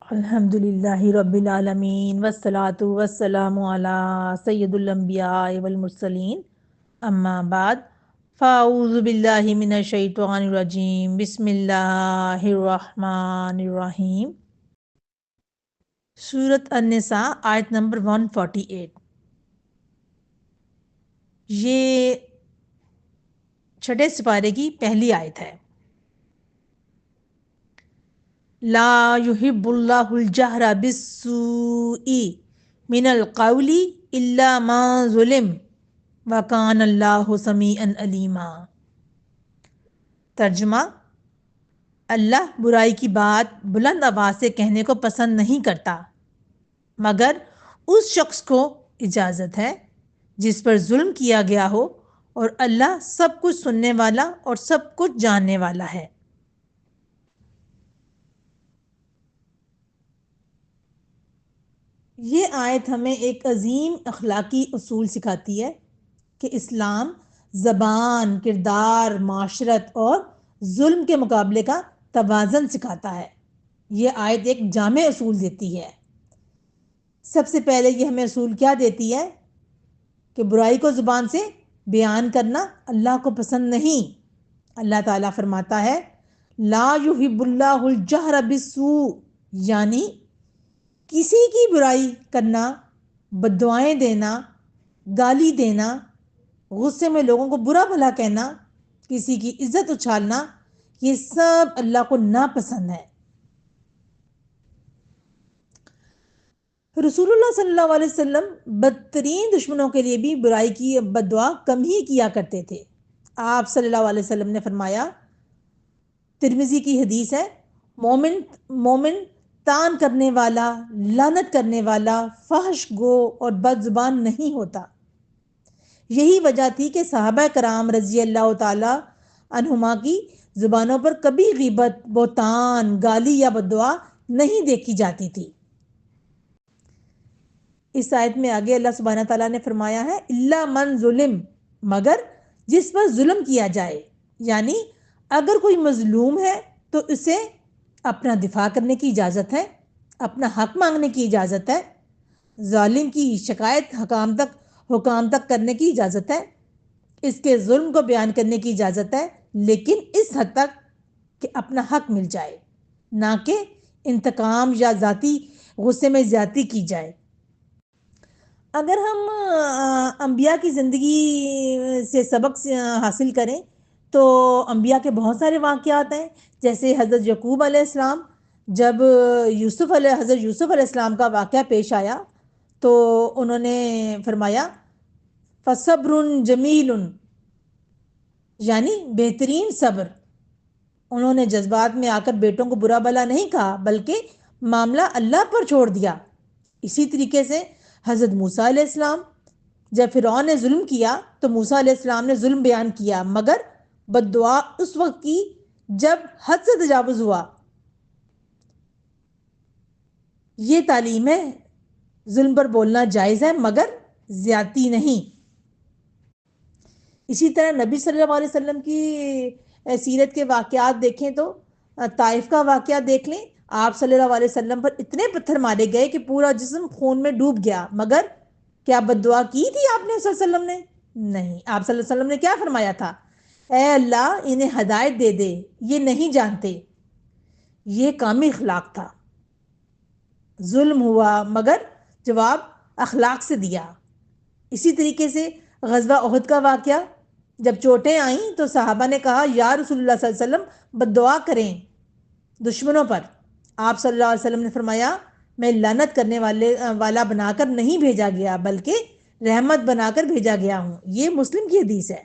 الحمد للہ رب العالمین والصلاة والسلام علی سید الانبیاء والمرسلین اما بعد فاعوذ باللہ من الشیطان الرجیم بسم اللہ الرحمن الرحیم۔ سورۃ النساء آیت نمبر 148۔ یہ چھٹے سپارے کی پہلی آیت ہے۔ لا يحب اللہ الجہر بالسوء من القول الا من ظلم وکان اللہ سمیعا علیما۔ ترجمہ: اللہ برائی کی بات بلند آواز سے کہنے کو پسند نہیں کرتا مگر اس شخص کو اجازت ہے جس پر ظلم کیا گیا ہو، اور اللہ سب کچھ سننے والا اور سب کچھ جاننے والا ہے۔ یہ آیت ہمیں ایک عظیم اخلاقی اصول سکھاتی ہے کہ اسلام زبان، کردار، معاشرت اور ظلم کے مقابلے کا توازن سکھاتا ہے۔ یہ آیت ایک جامع اصول دیتی ہے۔ سب سے پہلے یہ ہمیں اصول کیا دیتی ہے کہ برائی کو زبان سے بیان کرنا اللہ کو پسند نہیں۔ اللہ تعالیٰ فرماتا ہے لا یحب اللہ الجہر بالسوء، یعنی کسی کی برائی کرنا، بد دعائیں دینا، گالی دینا، غصے میں لوگوں کو برا بھلا کہنا، کسی کی عزت اچھالنا، یہ سب اللہ کو ناپسند ہے۔ رسول اللہ صلی اللہ علیہ وسلم بدترین دشمنوں کے لیے بھی برائی کی بد دعا کم ہی کیا کرتے تھے۔ آپ صلی اللہ علیہ وسلم نے فرمایا، ترمذی کی حدیث ہے، مومن تان کرنے والا، لعنت کرنے والا، فحش گو اور بد زبان نہیں ہوتا۔ یہی وجہ تھی کہ صحابہ کرام رضی اللہ تعالی عنہما کی زبانوں پر کبھی غیبت، بہتان، گالی یا بد دعا نہیں دیکھی جاتی تھی۔ اس آیت میں آگے اللہ سبحانہ تعالیٰ نے فرمایا ہے الا من ظلم، مگر جس پر ظلم کیا جائے، یعنی اگر کوئی مظلوم ہے تو اسے اپنا دفاع کرنے کی اجازت ہے، اپنا حق مانگنے کی اجازت ہے، ظالم کی شکایت حکام تک کرنے کی اجازت ہے، اس کے ظلم کو بیان کرنے کی اجازت ہے، لیکن اس حد تک کہ اپنا حق مل جائے، نہ کہ انتقام یا ذاتی غصے میں زیادتی کی جائے۔ اگر ہم انبیاء کی زندگی سے سبق حاصل کریں تو انبیاء کے بہت سارے واقعات ہیں، جیسے حضرت یعقوب علیہ السلام، جب حضرت یوسف علیہ السلام کا واقعہ پیش آیا تو انہوں نے فرمایا فصبر جمیل، یعنی بہترین صبر۔ انہوں نے جذبات میں آ کر بیٹوں کو برا بھلا نہیں کہا بلکہ معاملہ اللہ پر چھوڑ دیا۔ اسی طریقے سے حضرت موسیٰ علیہ السلام، جب فرعون نے ظلم کیا تو موسیٰ علیہ السلام نے ظلم بیان کیا، مگر بد دعا اس وقت کی جب حد سے تجاوز ہوا۔ یہ تعلیم ہے، ظلم پر بولنا جائز ہے مگر زیادتی نہیں۔ اسی طرح نبی صلی اللہ علیہ وسلم کی سیرت کے واقعات دیکھیں تو طائف کا واقعہ دیکھ لیں، آپ صلی اللہ علیہ وسلم پر اتنے پتھر مارے گئے کہ پورا جسم خون میں ڈوب گیا، مگر کیا بد دعا کی تھی آپ نے صلی اللہ علیہ وسلم نے؟ نہیں۔ آپ صلی اللہ علیہ وسلم نے کیا فرمایا تھا؟ اے اللہ انہیں ہدایت دے دے، یہ نہیں جانتے۔ یہ کامل اخلاق تھا۔ ظلم ہوا مگر جواب اخلاق سے دیا۔ اسی طریقے سے غزوہ احد کا واقعہ، جب چوٹیں آئیں تو صحابہ نے کہا یا رسول اللہ صلی اللہ علیہ وسلم بد دعا کریں دشمنوں پر۔ آپ صلی اللہ علیہ وسلم نے فرمایا میں لعنت کرنے والا بنا کر نہیں بھیجا گیا بلکہ رحمت بنا کر بھیجا گیا ہوں۔ یہ مسلم کی حدیث ہے۔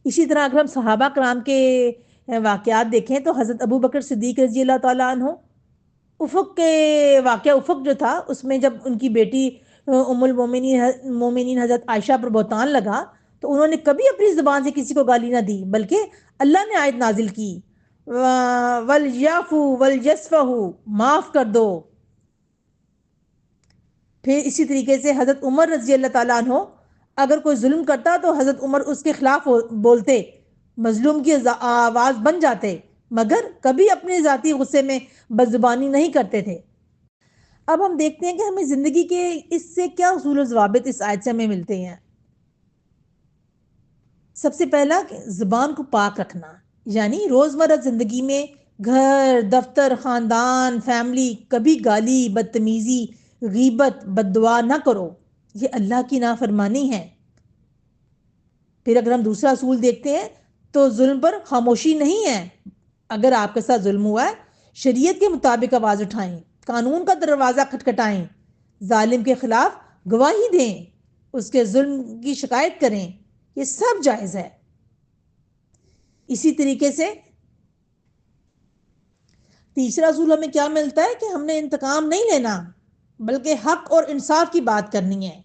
اسی طرح اگر ہم صحابہ کرام کے واقعات دیکھیں تو حضرت ابو بکر صدیق رضی اللہ تعالیٰ عنہ، افق کے واقعہ افق جو تھا اس میں جب ان کی بیٹی ام المومنین حضرت عائشہ پر بہتان لگا تو انہوں نے کبھی اپنی زبان سے کسی کو گالی نہ دی، بلکہ اللہ نے آیت نازل کی وَلْيَعْفُوا وَلْيَصْفَحُوا، معاف کر دو۔ پھر اسی طریقے سے حضرت عمر رضی اللہ تعالیٰ عنہ اگر کوئی ظلم کرتا تو حضرت عمر اس کے خلاف بولتے، مظلوم کی آواز بن جاتے، مگر کبھی اپنے ذاتی غصے میں بدزبانی نہیں کرتے تھے۔ اب ہم دیکھتے ہیں کہ ہمیں زندگی کے اس سے کیا اصول و ضوابط اس آیت سے ہمیں ملتے ہیں۔ سب سے پہلا کہ زبان کو پاک رکھنا، یعنی روزمرہ زندگی میں گھر، دفتر، خاندان، فیملی، کبھی گالی، بدتمیزی، غیبت، بد دعا نہ کرو، یہ اللہ کی نافرمانی ہے۔ پھر اگر ہم دوسرا اصول دیکھتے ہیں تو ظلم پر خاموشی نہیں ہے۔ اگر آپ کے ساتھ ظلم ہوا ہے، شریعت کے مطابق آواز اٹھائیں، قانون کا دروازہ کھٹکھٹائیں، ظالم کے خلاف گواہی دیں، اس کے ظلم کی شکایت کریں، یہ سب جائز ہے۔ اسی طریقے سے تیسرا اصول ہمیں کیا ملتا ہے کہ ہم نے انتقام نہیں لینا، بلکہ حق اور انصاف کی بات کرنی ہے۔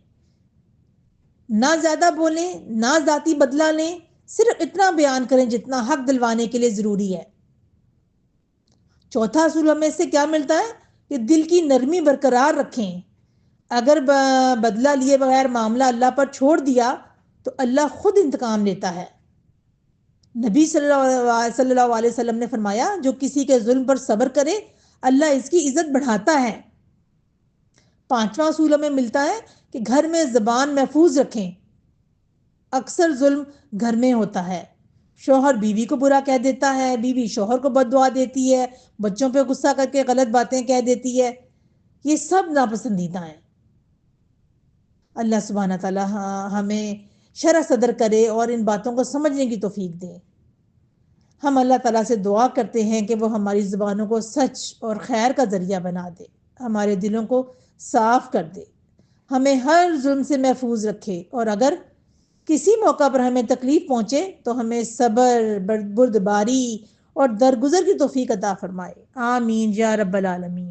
نہ زیادہ بولیں، نہ ذاتی بدلہ لیں، صرف اتنا بیان کریں جتنا حق دلوانے کے لیے ضروری ہے۔ چوتھا اصول ہمیں اس سے کیا ملتا ہے کہ دل کی نرمی برقرار رکھیں۔ اگر بدلہ لیے بغیر معاملہ اللہ پر چھوڑ دیا تو اللہ خود انتقام لیتا ہے۔ نبی صلی اللہ علیہ وسلم نے فرمایا، جو کسی کے ظلم پر صبر کرے اللہ اس کی عزت بڑھاتا ہے۔ پانچواں اصول ہمیں ملتا ہے کہ گھر میں زبان محفوظ رکھیں۔ اکثر ظلم گھر میں ہوتا ہے، شوہر بیوی کو برا کہہ دیتا ہے، بیوی شوہر کو بد دعا دیتی ہے، بچوں پہ غصہ کر کے غلط باتیں کہہ دیتی ہے، یہ سب ناپسندیدہ ہیں۔ اللہ سبحانہ تعالیٰ ہمیں شرح صدر کرے اور ان باتوں کو سمجھنے کی توفیق دے۔ ہم اللہ تعالیٰ سے دعا کرتے ہیں کہ وہ ہماری زبانوں کو سچ اور خیر کا ذریعہ بنا دے، ہمارے دلوں کو صاف کر دے، ہمیں ہر ظلم سے محفوظ رکھے، اور اگر کسی موقع پر ہمیں تکلیف پہنچے تو ہمیں صبر، بردباری اور درگزر کی توفیق عطا فرمائے۔ آمین یا رب العالمین۔